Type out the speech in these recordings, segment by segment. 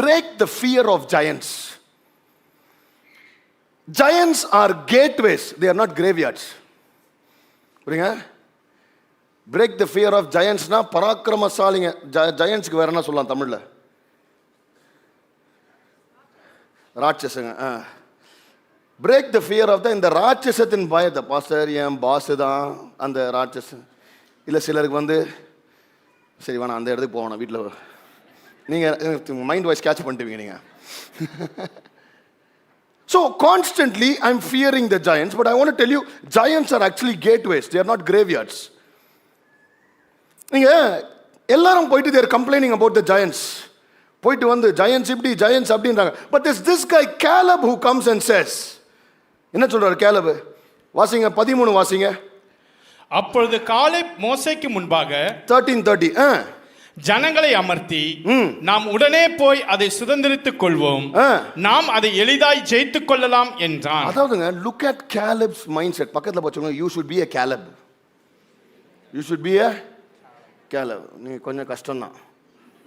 break the fear of giants. Giants are gateways, they are not graveyards. புரியுங்க? break the fear of giants னா பராக்கிரமசாலிங்க. giantsக்கு வேற என்ன சொல்லலாம் தமிழ்ல? ராட்சசங்க. break the fear of இந்த ராட்சசத்தின் பயத்தை. பாஸ்டர் என் பாஸ் தான் அந்த ராட்சசன். இல்லை சிலருக்கு வந்து சரி வேணா அந்த இடத்துக்கு போகணும் வீட்டில். நீங்கள் மைண்ட் வாய்ஸ் கேட்ச் பண்ணிட்டுவீங்க நீங்கள். So constantly I'm fearing the giants, but I want to tell you, giants are actually gateways. They are not graveyards. நீங்க எல்லாரும் போயிட்டு they are complaining about the giants. போயிட்டு வந்து giants இப்படி giants அப்படின்றாங்க. But there's this guy Caleb who comes and says, என்ன சொல்றாரு Caleb? வாசிங்க 13 வாசிங்க. அப்பொழுது காலேப் மோசேக்கு முன்பாக 13:30 ஜனங்களை அமர்த்தி நாம் உடனே போய் அதை சுதந்திரித்துக் கொள்வோம், நாம் அதை எளிதாய் ஜெயித்துக் கொள்ளலாம் என்றான். அதாவதுங்க, look at Caleb's mindset. பக்கத்துல போச்சவங்க, you should be a Caleb. You should be a Caleb. நீங்க கொஞ்சம் கஷ்டம் தான்,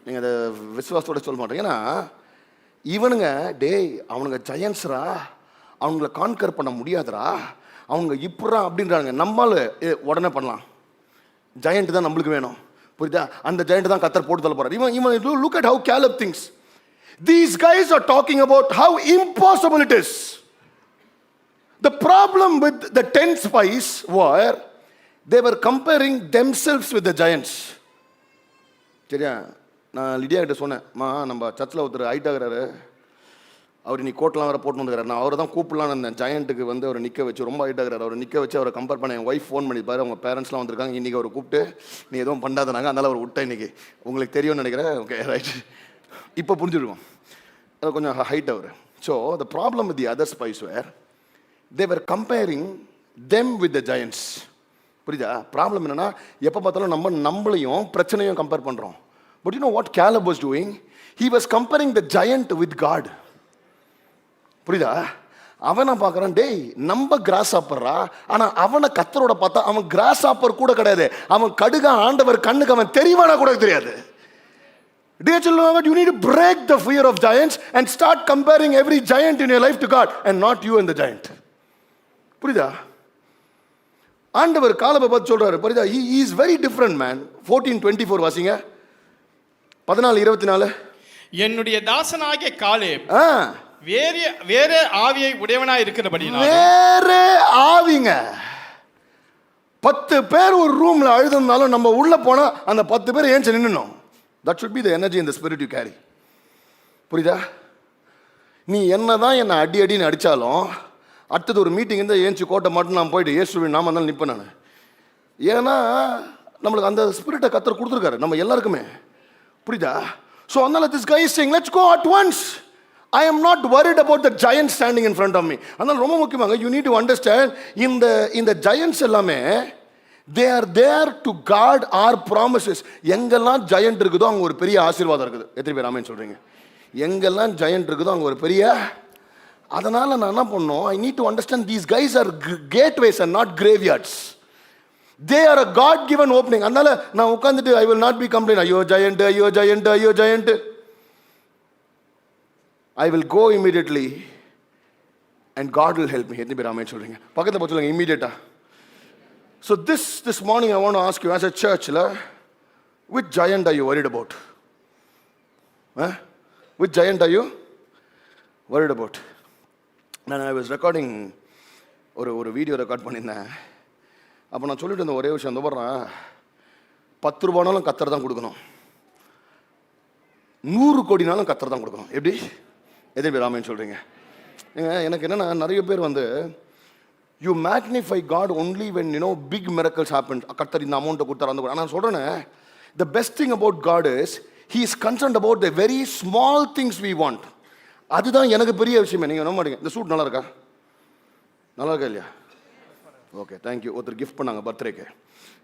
நீங்க அதை விசுவாசத்தோட சொல்ல மாட்டீங்க. ஏன்னா இவனுங்க டேய் அவனுங்க ஜெயன்ஸ்ரா, அவங்கள கான்கர் பண்ண முடியாதுரா, அவங்க இப்படா அப்படின்றாங்க. நம்மால உடனே பண்ணலாம், ஜெயண்ட் தான் நம்மளுக்கு வேணும். புரியுதா? அந்த ஜெயண்ட் தான் கத்தர் போட்டு தள்ள போறார். இவன் look at how Caleb thinks. These guys are talking about how impossible it is. The problem with the 10 spies were they were comparing themselves with the giants. சரியா? நான் லிடியா கிட்ட சொன்னேன், நம்ம சர்ச்சில் ஒருத்தர் ஹைட் ஆகிறாரு, அவர் நீ கோட்டெலாம் வேறு போட்டு வந்துக்கிறார். நான் அவரை தான் கூப்பிடலான்னு இருந்தேன். ஜெயண்ட்டுக்கு வந்து அவரை நிற்க வச்சு, ரொம்ப ஹைட் ஆகிறார், அவரை நிற்க வச்சு அவரை கம்பேர் பண்ண என் ஒய்ஃப் ஃபோன் பண்ணிப்பாரு. அவங்க பேரண்ட்ஸ்லாம் வந்திருக்காங்க, இன்றைக்கி அவரை கூப்பிட்டு நீ எதுவும் பண்ணாதனாங்க, அதனால் அவர் விட்டேன். இன்றைக்கி உங்களுக்கு தெரியும்னு நினைக்கிறேன். ஓகே ரைட், இப்போ புரிஞ்சுருவோம். அது கொஞ்சம் ஹைட் அவர். So the problem with the other spies where they were comparing them with the giants. புரியுதா? ப்ராப்ளம் என்னென்னா, எப்போ பார்த்தாலும் நம்மளையும் பிரச்சனையும் கம்பேர் பண்ணுறோம். But you know what Caleb was doing? He was comparing the giant with God. புரியுதா? அவனை பார்க்குறான், டேய் நம்ம கிராஸ் ஆப்பர்ரா, ஆனால் அவனை கத்தரோட பார்த்தா அவன் கிராஸ் ஆப்பர் கூட கிடையாது, அவன் கடுகா ஆண்டவர் கண்ணுக்கு அவன் தெரிவானா கூட தெரியாது. Dear children, you need to break the fear of giants and start comparing every giant in your life to God and not you and the giant. புரியுதா? ஆண்டவர் காலேபை பார்த்து சொல்றாரு, புரியுதா? He is very different man. 14:24 வாசிங்க. 14:24. என்னுடைய தாசனாகிய Caleb வேற ஆவியை உடையவனா இருக்கிறபடினால, வேற ஆவிங்க. 10 பேர் ஒரு ரூம்ல அழுதுனாலும் நம்ம உள்ள போனா அந்த 10 பேர் ஏஞ்சி நின்னணும். That should be the energy and the spirit you carry. புரியுதா? நீ என்னதான் என்ன அடின்னு அடிச்சாலும் அடுத்தது ஒரு மீட்டிங் இருந்தால் ஏஞ்சி கோட்டை மட்டும் நான் போயிட்டு இயேசுவின் நாம தான் நிற்பேன் நான். ஏன்னா நம்மளுக்கு அந்த ஸ்பிரிட்டை கத்தர் கொடுத்துருக்காரு நம்ம எல்லாருக்குமே. புரியுதா? ஸோ அதனால this guy is saying, let's go at once. I am not worried about the giant standing in front of me. அதனால ரொம்ப முக்கியமாக you need to understand, இந்த giants எல்லாமே they are there to guard our promises. எங்கெல்லாம் giant இருக்குதோ அங்கே ஒரு பெரிய ஆசீர்வாதம் இருக்குது. எத்தனை பேர் ஆமென் சொல்றீங்க? எங்கெல்லாம் giant இருக்குதோ அங்கே ஒரு பெரிய. அதனால நான் என்ன பண்ணோம், I need to understand these guys are gateways and not graveyards. They are a God given opening. அதனால நான் உட்கார்ந்துட்டு I will not be complaining, ஐயோ giant ஐயோ giant ஐயோ giant. I will go immediately and God will help me. எத்தனை பேர் ஆமென் சொல்றீங்க? பக்கத்துல போய் சொல்லுங்க immediate. So this morning I want to ask you as a church, which giant are you worried about? Which giant are you worried about? நான் I was recording ஒரு video record பண்ணியிருந்தேன். அப்போ நான் சொல்லிட்டு இருந்த ஒரே விஷயம், அந்த போடுறேன், 10 ரூபானாலும் கத்தர் தான் கொடுக்கணும், 100 கோடினாலும் கத்தர் தான் கொடுக்கணும். எப்படி? எத்தனை பேர் ஆமென் சொல்கிறீங்க? எனக்கு என்னென்னா, நிறைய பேர் வந்து you magnify God only when big miracles happen. கத்தர் இந்த அமௌண்ட்டை கொடுத்தாரு அந்த. நான் சொல்கிறேன்னு, the best thing about God is he is concerned about the very small things we want. அதுதான் எனக்கு பெரிய விஷயமே. நீங்கள் என்ன மாட்டீங்க, இந்த சூட் நல்லா இருக்கா? நல்லா இருக்கா இல்லையா? Okay, thank you. ஒருத்தர் கிஃப்ட் பண்ணாங்க பர்த்டேக்கு,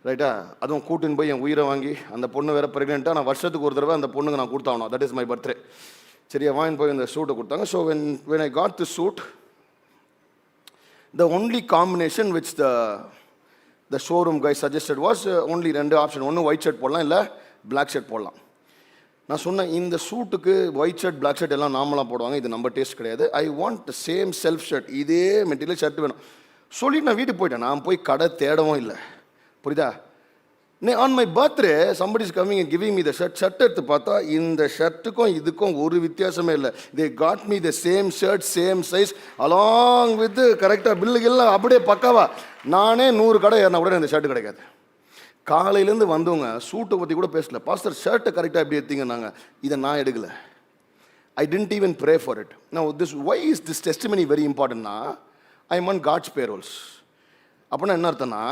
ரைட்டா? அதுவும் கூட்டின்னு போய் என் உயிரை வாங்கி, அந்த பொண்ணு வேறு ப்ரெக்னெண்ட்டாக, நான் வருஷத்துக்கு ஒரு தடவை அந்த பொண்ணுங்க நான் கொடுத்தாகணும். That is my birthday. சரியா? வாங்கின்னு போய் இந்த சூட்டை கொடுத்தாங்க. So when I got this suit, the only combination which the showroom guy suggested was only 2 option. ஒன்று ஒயிட் ஷர்ட் போடலாம், இல்லை பிளாக் ஷர்ட் போடலாம். நான் சொன்னேன் இந்த சூட்டுக்கு ஒயிட் ஷர்ட் பிளாக் ஷர்ட் எல்லாம் நார்மலாக போடுவாங்க, இது நம்ம டேஸ்ட் கிடையாது. I want same self shirt, இதே மெட்டீரியல் ஷர்ட் வேணும் சொல்லிட்டு நான் வீட்டுக்கு போயிட்டேன். நான் போய் கடை தேடவும் இல்லை, புரியுதா? On my birthday somebody is coming and giving me the shirt. Shirt எடுத்து பார்த்தா இந்த ஷர்ட்டுக்கும் இதுக்கும் ஒரு வித்தியாசமே இல்லை. they got me the same shirt same size along with கரெக்டாக பில்லுக்கு எல்லாம் அப்படியே பக்காவா. நானே 100 கடை ஏறினா கூட இந்த ஷர்ட் கிடைக்காது. காலையிலேருந்து வந்தவங்க சூட்டை பற்றி கூட பேசல. பாஸ்டர் ஷர்ட்டை கரெக்டாக எப்படி எடுத்தீங்கன்னாங்க. இதை நான் எடுக்கலை. ஐ didn't even pray for it. Now this why is this testimony very important na? I am on God's payrolls. அப்படின்னா என்ன அர்த்தம்னா,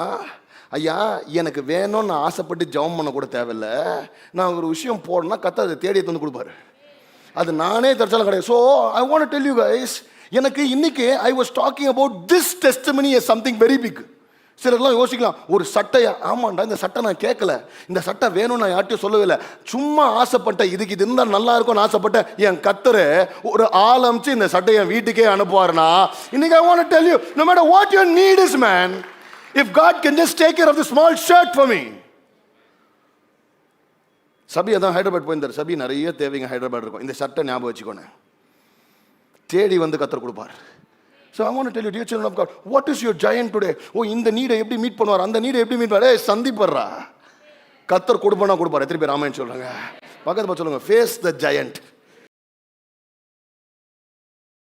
ஐயா எனக்கு வேணும்னு நான் ஆசைப்பட்டு ஜெபம் பண்ண கூட தேவையில்லை. நான் ஒரு விஷயம் போடணும்னா கத்த அதை தேடி வந்து கொடுப்பாரு. அது நானே தற்சால கிடையாது. So I want to tell you guys, எனக்கு இன்னைக்கு I was talking about this testimony as something very big. சிலர்லாம் யோசிக்கலாம், ஒரு சட்டையா? ஆமாண்டா, இந்த சட்டை நான் கேட்கல, இந்த சட்டை வேணும்னு நான் யார்ட்டையும் சொல்லவே இல்லை, சும்மா ஆசைப்பட்டேன், இதுக்கு இது இருந்தால் நல்லா இருக்கும்னு ஆசைப்பட்டேன். என் கத்தரு ஒரு ஆள் அமிச்சு இந்த சட்டையை என் வீட்டுக்கே அனுப்புவாருனா, இன்னைக்கு I want to tell you, no matter what your need is man, if God can just take care of the small shirt for me. சபி அதான் ஹைதராபாத் போயிருந்தார். சபி நிறைய தேவைங்க ஹைதராபாத் இருக்கும். இந்த சட்டை ஞாபகம் வச்சுக்கோங்க, தேடி வந்து கத்தர் கொடுப்பார். So I want to tell you, dear children of God, what is your giant today? ஓ இந்த நீடை எப்படி மீட் பண்ணுவார், அந்த நீடை எப்படி மீட் பண்ணுவார்? சந்திப்பறா, கத்தர் கொடுப்பானா கொடுப்பார். எத்தனை பேர் ஆமென் சொல்றாங்க? பக்கத்துல சொல்லுங்க, face the giant.